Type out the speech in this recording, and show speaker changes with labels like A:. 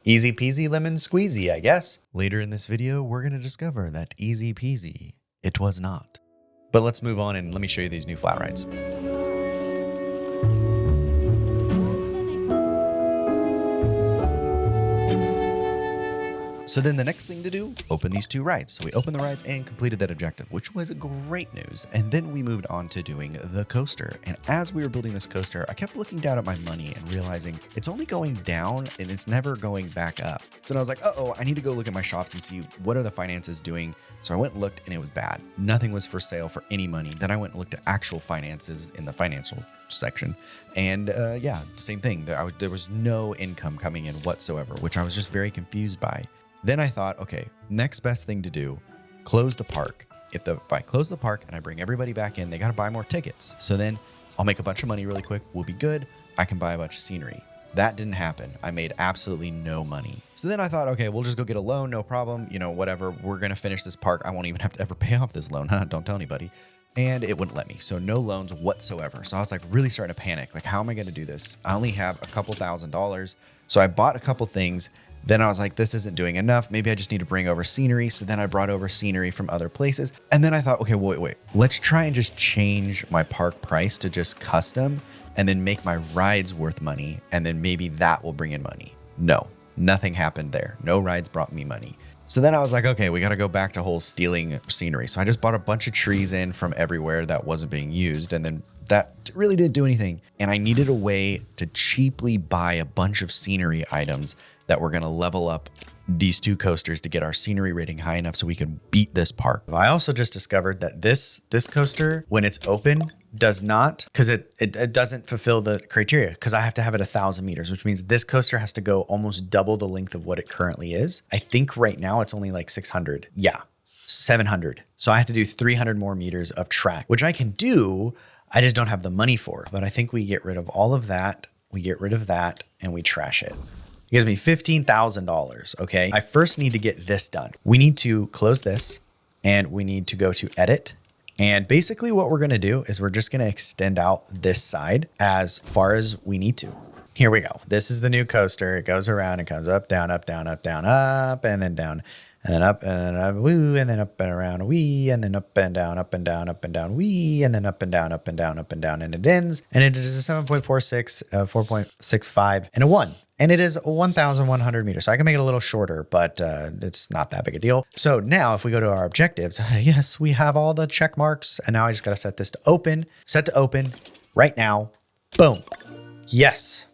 A: Easy peasy lemon squeezy, I guess. Later in this video, we're going to discover that easy peasy, it was not. But let's move on and let me show you these new flat rides. So then the next thing to do, open these two rides. So we opened the rides and completed that objective, which was great news. And then we moved on to doing the coaster. And as we were building this coaster, I kept looking down at my money and realizing it's only going down and it's never going back up. So then I was like, uh-oh, I need to go look at my shops and see what are the finances doing. So I went and looked and it was bad. Nothing was for sale for any money. Then I went and looked at actual finances in the financial section. And yeah, same thing. There was no income coming in whatsoever, which I was just very confused by. Then I thought, okay, next best thing to do, close the park. If I close the park and I bring everybody back in, they got to buy more tickets. So then I'll make a bunch of money really quick. We'll be good. I can buy a bunch of scenery. That didn't happen. I made absolutely no money. So then I thought, okay, we'll just go get a loan. No problem. You know, whatever. We're going to finish this park. I won't even have to ever pay off this loan. Don't tell anybody. And it wouldn't let me. So no loans whatsoever. So I was like really starting to panic. Like, how am I going to do this? I only have a couple $1,000s. So I bought a couple things. Then I was like, this isn't doing enough. Maybe I just need to bring over scenery. So then I brought over scenery from other places. And then I thought, okay, wait. Let's try and just change my park price to just custom and then make my rides worth money. And then maybe that will bring in money. No, nothing happened there. No rides brought me money. So then I was like, okay, we got to go back to whole stealing scenery. So I just bought a bunch of trees in from everywhere that wasn't being used. And then that really didn't do anything. And I needed a way to cheaply buy a bunch of scenery items that we're going to level up these two coasters to get our scenery rating high enough so we can beat this park. I also just discovered that this coaster, when it's open, does not, because it doesn't fulfill the criteria, because I have to have it 1,000 meters, which means this coaster has to go almost double the length of what it currently is. I think right now it's only like 600. Yeah, 700. So I have to do 300 more meters of track, which I can do. I just don't have the money for. But I think we get rid of all of that. We get rid of that and we trash it. It gives me $15,000, okay? I first need to get this done. We need to close this and we need to go to edit. And basically what we're gonna do is we're just gonna extend out this side as far as we need to. Here we go. This is the new coaster. It goes around, it comes up, down, up, down, up, down, up, and then down, and then up, and then up, woo, and then up and around, wee, and then up and down, up and down, up and down, wee, and then up and down, up and down, up and down, and it ends. And it is a 7.46, 4.65, and a 1. And it is 1,100 meters. So I can make it a little shorter, but it's not that big a deal. So now if we go to our objectives, yes, we have all the check marks. And now I just got to set this to open, set to open right now. Boom. Yes.